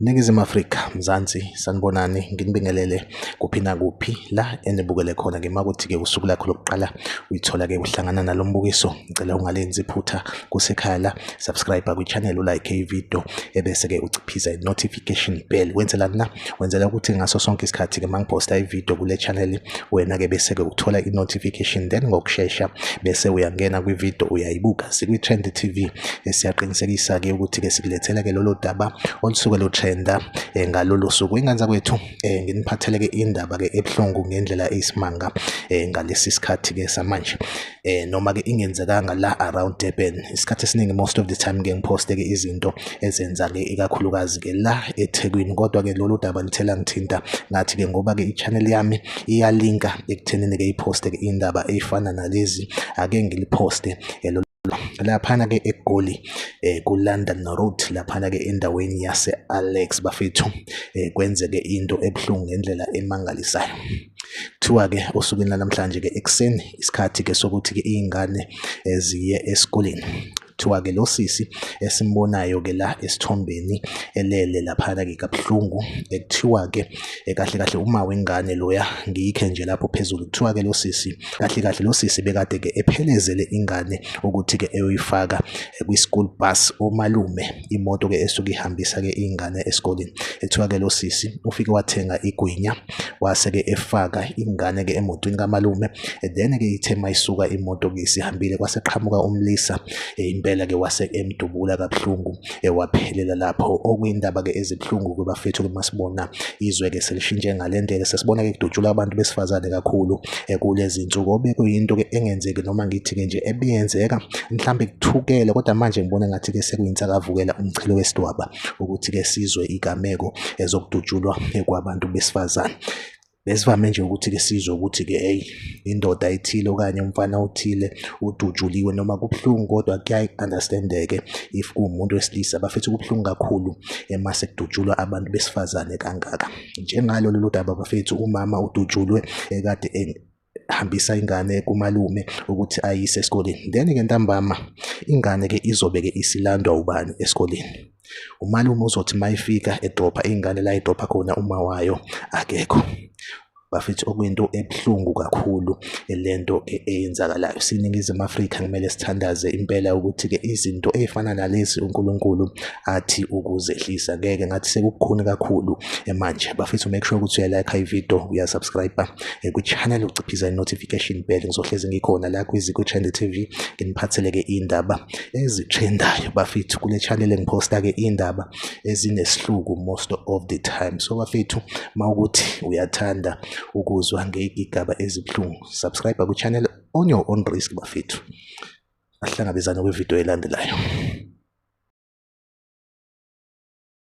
Ningizimu Afrika, Mzansi, sanibonani, nginibingelele kuphi nakuphi la enibukele khona ngemakuthi-ke usuku lakho lokuqala uyithola-ke uhlangana nalo mbukiso. Ngicela ungalenzi iphutha kusekhaya la, subscribe kwi-channel, ulike ivideo ebese-ke uciphiza i-notification bell. Wenzelani na? Wenzela ukuthi ngaso sonke isikhathi-ke uma ngiposta ivideo kule channel wena-ke bese-ke uthola i-notification, then ngokushesha bese uyangena kwivideo uyayibuka. Sikwi-Trend TV siyaqinisekisa-ke ukuthi-ke sikulethela-ke lolo daba olusuke lutrenda ngalolu suku. Ingane kwethu nginiphathele-ke indaba-ke ebuhlungu ngendlela eyisimanga ngalesi sikhathi-ke samanje, noma-ke ingenzekanga la around Durban. Isikhathi esiningi most of the time-ke ngiphoste-ke izinto ezenza-ke ikakhulukazi-ke la eThekwini, kodwa-ke lolu daba lithela ngithinta ngathi-ke ngoba-ke i-channel yami iyalinka ekuthenini-ke iphoste-ke indaba ey'fana nalezi, ake ngiliphoste laphana-ke eGoli ku-London Road, laphana-ke endaweni yase-Alex bafethu kwenzeke into ebuhlungu ngendlela emangalisayo. Kuthiwa-ke osukwini lanamhlanje-ke ekuseni isikhathi-ke sokuthi-ke iy'ngane ziye esikoleni. Kuthiwa-ke lo sisi esimbonayo-ke la esithombeni elele laphana-ke kabuhlungu, kuthiwa-ke kahle kahle uma wengane loya ngiyikhe nje lapho phezulu. Kuthiwa-ke lo sisi kahle kahle lo sisi bekade-ke ephelezele ingane ukuthi-ke eyoyifaka kwi-school bus omalume, imoto-ke esuke ihambisa-ke iy'ngane esikoleni. Kuthiwa-ke lo sisi ufike wathenga igwinya wase-ke efaka ingane-ke emotweni kamalume, then-ke ithe mayisuka imoto-ke isihambile kwaseqhamuka umlisa impela-ke wase emdubula kabuhlungu waphelela lapho. Okuyindaba-ke ezibuhlungu-ke bafethu-ke masibona izwe-ke selishintshe ngalendlela, sesibona-ke kudutshulwa abantu besifazane kakhulu kulezi nsuku, obekuyinto-ke engenzeki noma ngithi-ke nje ebiyenzeka mhlambe kuthukele, kodwa manje ngibona ngathi-ke sekuyinsakavukela umchilo wesidwaba ukuthi-ke sizwe igameko ezokudutshulwa kwabantu besifazane. Besivame nje ukuthi-ke sizwe ukuthi-ke hey, indoda ethile okanye umfana othile udutshuliwe noma kubuhlungu, kodwa kuyayi-understand-eke if kuwumuntu wesilisa bafethu kubuhlungu kakhulu mase kudutshulwa abantu besifazane kangaka. Njengalo lolu daba bafethu, umama udutshulwe kade hambisa ingane kumalume ukuthi ayise esikoleni, then-ke ntambama ingane-ke izobe-ke isilandwa ubani esikoleni? Umalume uzothi mayifika edropha ingane la edropha khona uma wayo akekho. Bafethu okuyinto ebuhlungu kakhulu lento eyenzakalayo. Siningizimu Afrika kumele sithandaze impela ukuthi-ke izinto ey'fana nalezi uNkulunkulu athi ukuzehlisa, ngeke ngathi sekubukhuni kakhulu manje. Bafethu make sure ukuthi uyalike ivideo, uyasubscribe kwi-channel, uciphiza i-notification bell. Ngizohlezi ngikhona la kwi-Trend TV nginiphathele-ke indaba ezitrendayo bafethu. Kule channel ngiphosta-ke indaba ezinesihluku most of the time. So bafethu mawukuthi uyathanda ukuzwa ngey'gigaba ezibuhlungu, subscribe ku-channel on your own risk bafethu. Asihlangabezane kwivideo elandelayo.